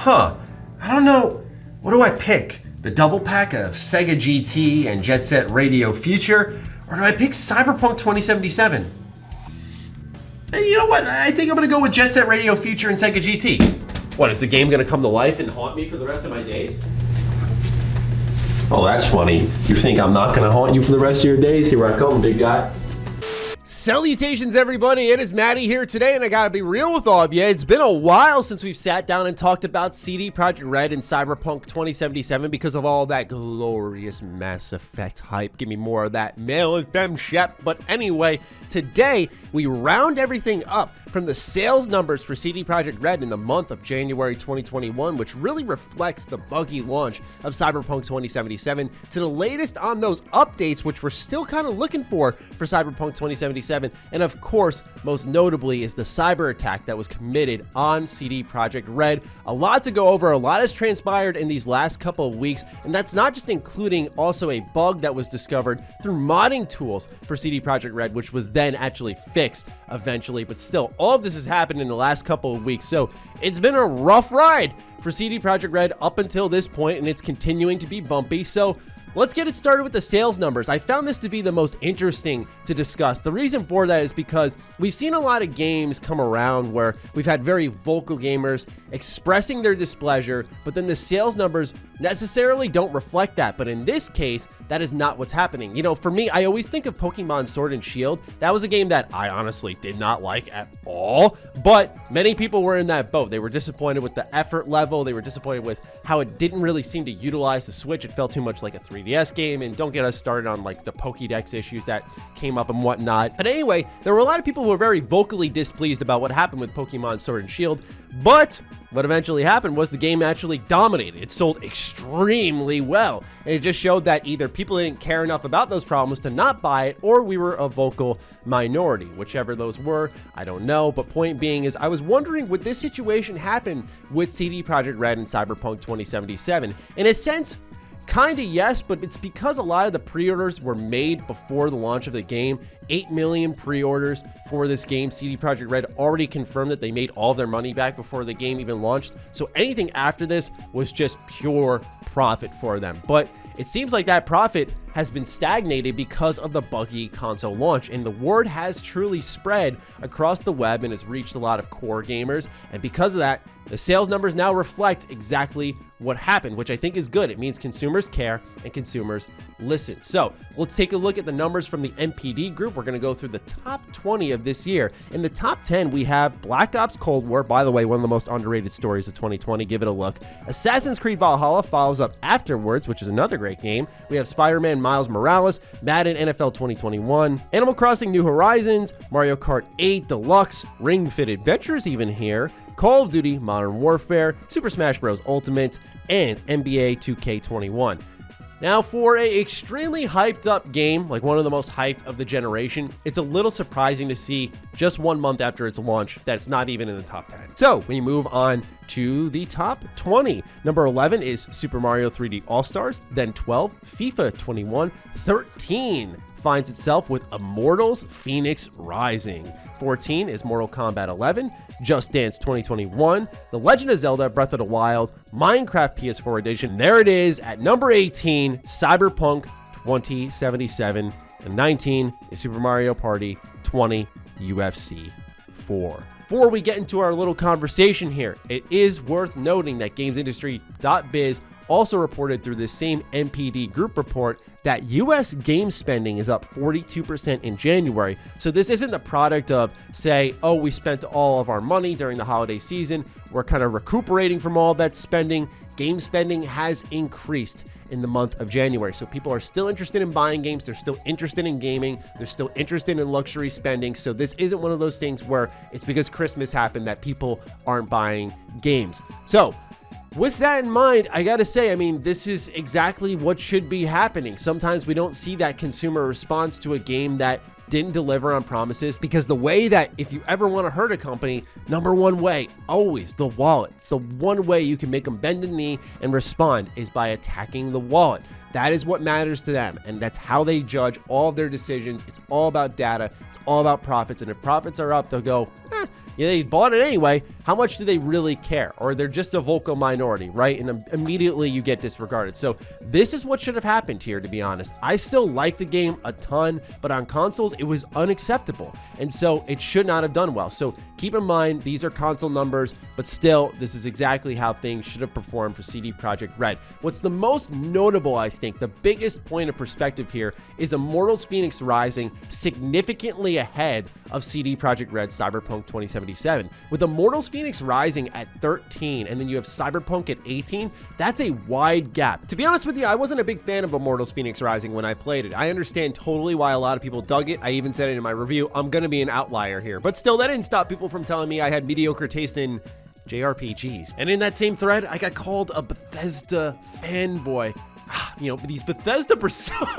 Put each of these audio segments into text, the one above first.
I don't know. What do I pick? The double pack of Sega GT and Jet Set Radio Future? Or do I pick Cyberpunk 2077? Hey, you know what? I think I'm gonna go with Jet Set Radio Future and Sega GT. What, is the game gonna come to life and haunt me for the rest of my days? Oh, that's funny. You think I'm not gonna haunt you for the rest of your days? Here I come, big guy. Salutations, everybody. It is Matty here today, and I gotta be real with all of you. It's been a while since we've sat down and talked about CD Projekt Red and Cyberpunk 2077 because of all that glorious Mass Effect hype. Give me more of that male and femme shep. But anyway, today we round everything up from the sales numbers for CD Projekt Red in the month of January 2021, which really reflects the buggy launch of Cyberpunk 2077, to the latest on those updates, which we're still kind of looking for Cyberpunk 2077, and of course, most notably is the cyber attack that was committed on CD Projekt Red. A lot to go over, a lot has transpired in these last couple of weeks, and that's not just including also a bug that was discovered through modding tools for CD Projekt Red, which was then actually fixed eventually, but still, all of this has happened in the last couple of weeks, so it's been a rough ride for CD Projekt Red up until this point, and it's continuing to be bumpy. So let's get it started with the sales numbers. I found this to be the most interesting to discuss. The reason for that is because we've seen a lot of games come around where we've had very vocal gamers expressing their displeasure, but then the sales numbers necessarily don't reflect that. But in this case, that is not what's happening. You know, for me, I always think of Pokemon Sword and Shield. That was a game that I honestly did not like at all, but many people were in that boat. They were disappointed with the effort level. They were disappointed with how it didn't really seem to utilize the Switch. It felt too much like a 3DS game, and don't get us started on like the Pokédex issues that came up and whatnot. But anyway, there were a lot of people who were very vocally displeased about what happened with Pokemon Sword and Shield, but what eventually happened was the game actually dominated. It sold extremely well, and it just showed that either people didn't care enough about those problems to not buy it, or we were a vocal minority. Whichever those were, I don't know, but point being is I was wondering, would this situation happen with CD Projekt Red and Cyberpunk 2077? In a sense, kinda yes, but it's because a lot of the pre-orders were made before the launch of the game. 8 million pre-orders for this game. CD Projekt Red already confirmed that they made all their money back before the game even launched. So anything after this was just pure profit for them. But it seems like that profit has been stagnated because of the buggy console launch, and the word has truly spread across the web and has reached a lot of core gamers. And because of that, the sales numbers now reflect exactly what happened, which I think is good. It means consumers care and consumers listen. So let's take a look at the numbers from the NPD group. We're going to go through the top 20 of this year. In the top 10, we have Black Ops Cold War, by the way, one of the most underrated stories of 2020. Give it a look. Assassin's Creed Valhalla follows up afterwards, which is another great game. We have Spider-Man Miles Morales, Madden NFL 2021, Animal Crossing New Horizons, Mario Kart 8 Deluxe, Ring Fit Adventures even here, Call of Duty Modern Warfare, Super Smash Bros. Ultimate, and NBA 2K21. Now, for an extremely hyped up game, like one of the most hyped of the generation, it's a little surprising to see just 1 month after its launch that it's not even in the top 10. So we move on to the top 20. Number 11 is Super Mario 3D All-Stars, then 12, FIFA 21, 13 finds itself with Immortals Phoenix Rising. 14 is Mortal Kombat 11, Just Dance 2021, The Legend of Zelda Breath of the Wild, Minecraft PS4 Edition. There it is at number 18, Cyberpunk 2077, and 19 is Super Mario Party 20 UFC 4. Before we get into our little conversation here, it is worth noting that GamesIndustry.biz also reported through this same NPD group report that US game spending is up 42% in January. So this isn't the product of, say, oh, we spent all of our money during the holiday season, we're kind of recuperating from all that spending. Game spending has increased in the month of January. So people are still interested in buying games, they're still interested in gaming, they're still interested in luxury spending. So this isn't one of those things where it's because Christmas happened that people aren't buying games. So with that in mind, I gotta say, I mean, this is exactly what should be happening. Sometimes we don't see that consumer response to a game that didn't deliver on promises, because the way that if you ever want to hurt a company, number one way, always the wallet. So one way you can make them bend the knee and respond is by attacking the wallet. That is what matters to them, and that's how they judge all of their decisions. It's all about data, it's all about profits, and if profits are up, they'll go, yeah, they bought it anyway. how much do they really care? Or they're just a vocal minority, right? And immediately you get disregarded. So this is what should have happened here, to be honest. I still like the game a ton, but on consoles, it was unacceptable. And so it should not have done well. So keep in mind, these are console numbers, but still, this is exactly how things should have performed for CD Projekt Red. What's the most notable, I think, the biggest point of perspective here is Immortals Fenyx Rising significantly ahead of CD Projekt Red's Cyberpunk 2077. With Immortals Fenyx Rising at 13 and then you have Cyberpunk at 18, that's a wide gap. To be honest with you, I wasn't a big fan of Immortals Fenyx Rising when I played it. I understand totally why a lot of people dug it. I even said it in my review. I'm going to be an outlier here. But still, that didn't stop people from telling me I had mediocre taste in JRPGs. And in that same thread, I got called a Bethesda fanboy. You know, these Bethesda personas.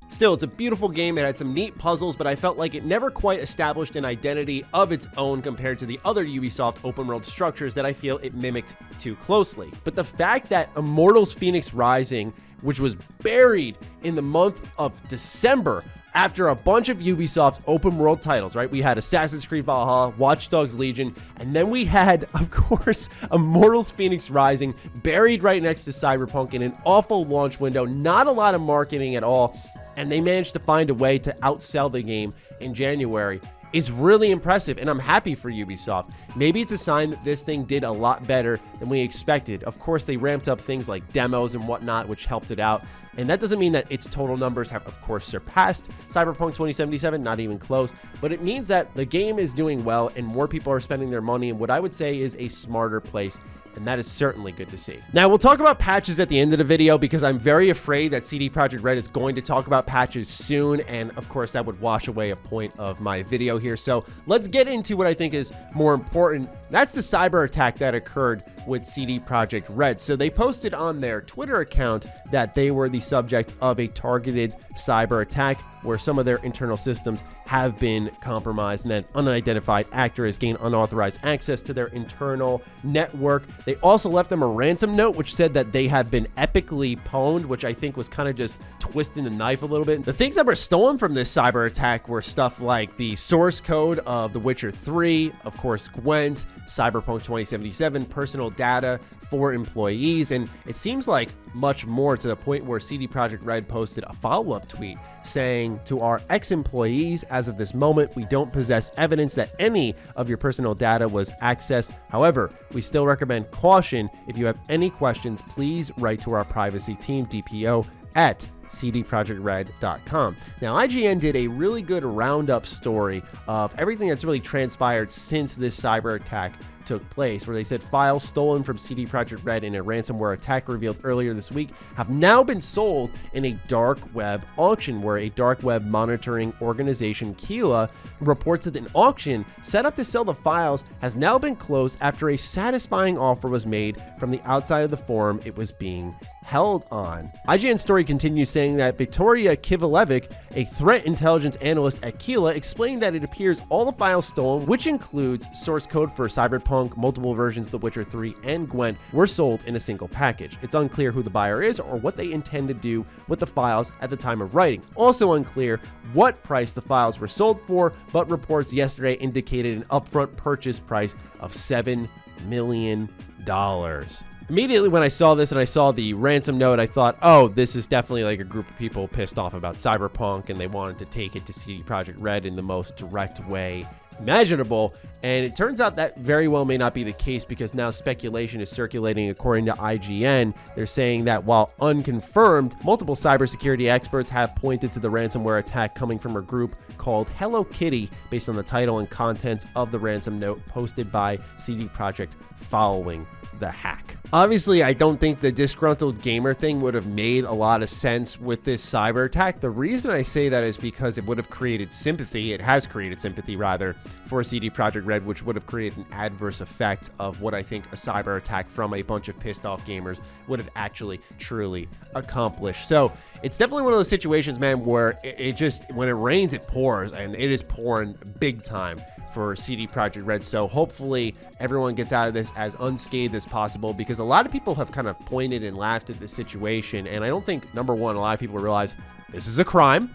Still, it's a beautiful game. It had some neat puzzles, but I felt like it never quite established an identity of its own compared to the other Ubisoft open world structures that I feel it mimicked too closely. But the fact that Immortals Fenyx Rising, which was buried in the month of December after a bunch of Ubisoft's open world titles, right? We had Assassin's Creed Valhalla, Watch Dogs Legion, and then we had, of course, Immortals Fenyx Rising buried right next to Cyberpunk in an awful launch window, not a lot of marketing at all, and they managed to find a way to outsell the game in January. Is really impressive, and I'm happy for Ubisoft. Maybe it's a sign that this thing did a lot better than we expected. Of course, they ramped up things like demos and whatnot, which helped it out. And that doesn't mean that its total numbers have, of course, surpassed Cyberpunk 2077, not even close. But it means that the game is doing well, and more people are spending their money in what I would say is a smarter place. And that is certainly good to see. Now, we'll talk about patches at the end of the video because I'm very afraid that CD Projekt Red is going to talk about patches soon. And of course, that would wash away a point of my video here. So let's get into what I think is more important. That's the cyber attack that occurred with CD Projekt Red. So they posted on their Twitter account that they were the subject of a targeted cyber attack where some of their internal systems have been compromised and that unidentified actor has gained unauthorized access to their internal network. They also left them a ransom note which said that they have been epically pwned, which I think was kind of just twisting the knife a little bit. The things that were stolen from this cyber attack were stuff like the source code of The Witcher 3, of course Gwent, Cyberpunk 2077, personal data for employees, and it seems like much more, to the point where CD Projekt Red posted a follow-up tweet saying, "To our ex-employees, as of this moment, we don't possess evidence that any of your personal data was accessed. However, we still recommend caution. If you have any questions, please write to our privacy team, DPO, at cdprojectred.com. Now, IGN did a really good roundup story of everything that's really transpired since this cyber attack took place, where they said files stolen from CD Projekt Red in a ransomware attack revealed earlier this week have now been sold in a dark web auction, where a dark web monitoring organization, Keela, reports that an auction set up to sell the files has now been closed after a satisfying offer was made from the outside of the forum it was being held on. IGN's story continues saying that Victoria Kivalevic, a threat intelligence analyst at Keela, explained that it appears all the files stolen, which includes source code for Cyberpunk, multiple versions of The Witcher 3, and Gwent, were sold in a single package. It's unclear who the buyer is or what they intend to do with the files at the time of writing. Also unclear what price the files were sold for, but reports yesterday indicated an upfront purchase price of $7 million. Immediately when I saw this and I saw the ransom note, I thought, oh, this is definitely like a group of people pissed off about Cyberpunk and they wanted to take it to CD Projekt Red in the most direct way imaginable. And it turns out that very well may not be the case, because now speculation is circulating according to IGN. They're saying that while unconfirmed, multiple cybersecurity experts have pointed to the ransomware attack coming from a group called Hello Kitty, based on the title and contents of the ransom note posted by CD Projekt following the hack. Obviously, I don't think the disgruntled gamer thing would have made a lot of sense with this cyber attack. The reason I say that is because it would have created sympathy. It has created sympathy, rather, for CD Projekt Red, which would have created an adverse effect of what I think a cyber attack from a bunch of pissed off gamers would have actually truly accomplished. So it's definitely one of those situations, man, where it just, when it rains, it pours, and it is pouring big time for CD Projekt Red. So hopefully everyone gets out of this as unscathed as possible, because a lot of people have kind of pointed and laughed at this situation. And I don't think, number one, a lot of people realize this is a crime.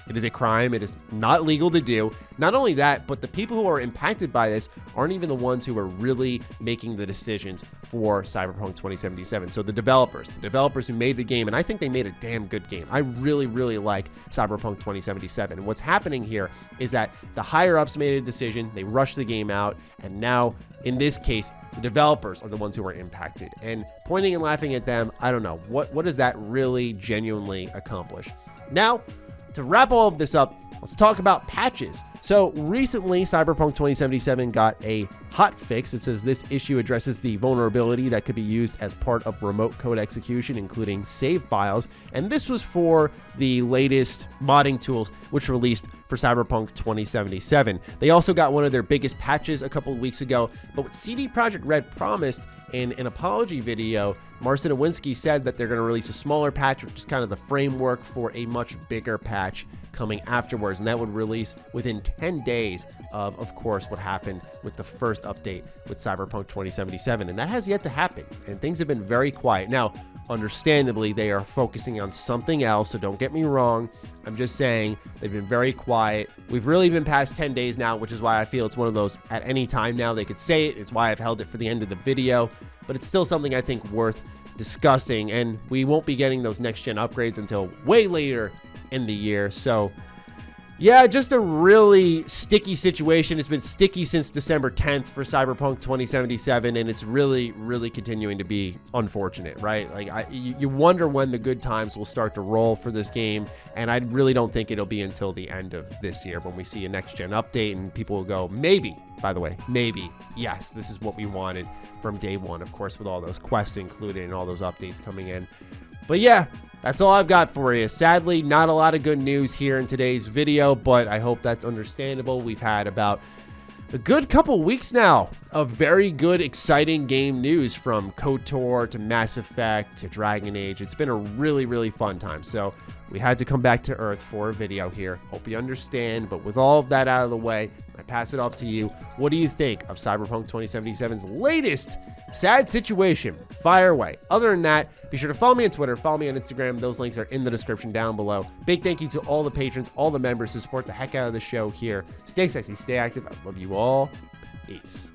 It is a crime. It is not legal to do. Not only that, but the people who are impacted by this aren't even the ones who are really making the decisions for Cyberpunk 2077. So the developers who made the game, and I think they made a damn good game. I really, really like Cyberpunk 2077. And what's happening here is that the higher ups made a decision, they rushed the game out, and now in this case, the developers are the ones who are impacted. And pointing and laughing at them, I don't know, what does that really genuinely accomplish? Now, to wrap all of this up, let's talk about patches. So recently, Cyberpunk 2077 got a hot fix. It says this issue addresses the vulnerability that could be used as part of remote code execution, including save files. And this was for the latest modding tools, which released for Cyberpunk 2077. They also got one of their biggest patches a couple of weeks ago. But what CD Projekt Red promised in an apology video, Marcin Nowinski said that they're going to release a smaller patch, which is kind of the framework for a much bigger patch coming afterwards, and that would release within 10 days of course, what happened with the first update with Cyberpunk 2077, and that has yet to happen, and things have been very quiet. Now, understandably, they are focusing on something else, so don't get me wrong. I'm just saying they've been very quiet. We've really been past 10 days now, which is why I feel it's one of those at any time now they could say it. It's why I've held it for the end of the video, but it's still something I think worth discussing, and we won't be getting those next-gen upgrades until way later in the year. So yeah, just a really sticky situation. It's been sticky since December 10th for Cyberpunk 2077, and it's really, really continuing to be unfortunate, right? Like, you wonder when the good times will start to roll for this game, and I really don't think it'll be until the end of this year when we see a next-gen update, and people will go, maybe, by the way, maybe, yes, this is what we wanted from day one, of course, with all those quests included and all those updates coming in. But yeah, that's all I've got for you. Sadly, not a lot of good news here in today's video, but I hope that's understandable. We've had about a good couple weeks now of very good, exciting game news, from KOTOR to Mass Effect to Dragon Age. It's been a really, really fun time. So we had to come back to Earth for a video here. Hope you understand. But with all of that out of the way, I pass it off to you. What do you think of Cyberpunk 2077's latest sad situation? Fire away. Other than that, be sure to follow me on Twitter, follow me on Instagram. Those links are in the description down below. Big thank you to all the patrons, all the members who support the heck out of the show here. Stay sexy, stay active. I love you all. Peace.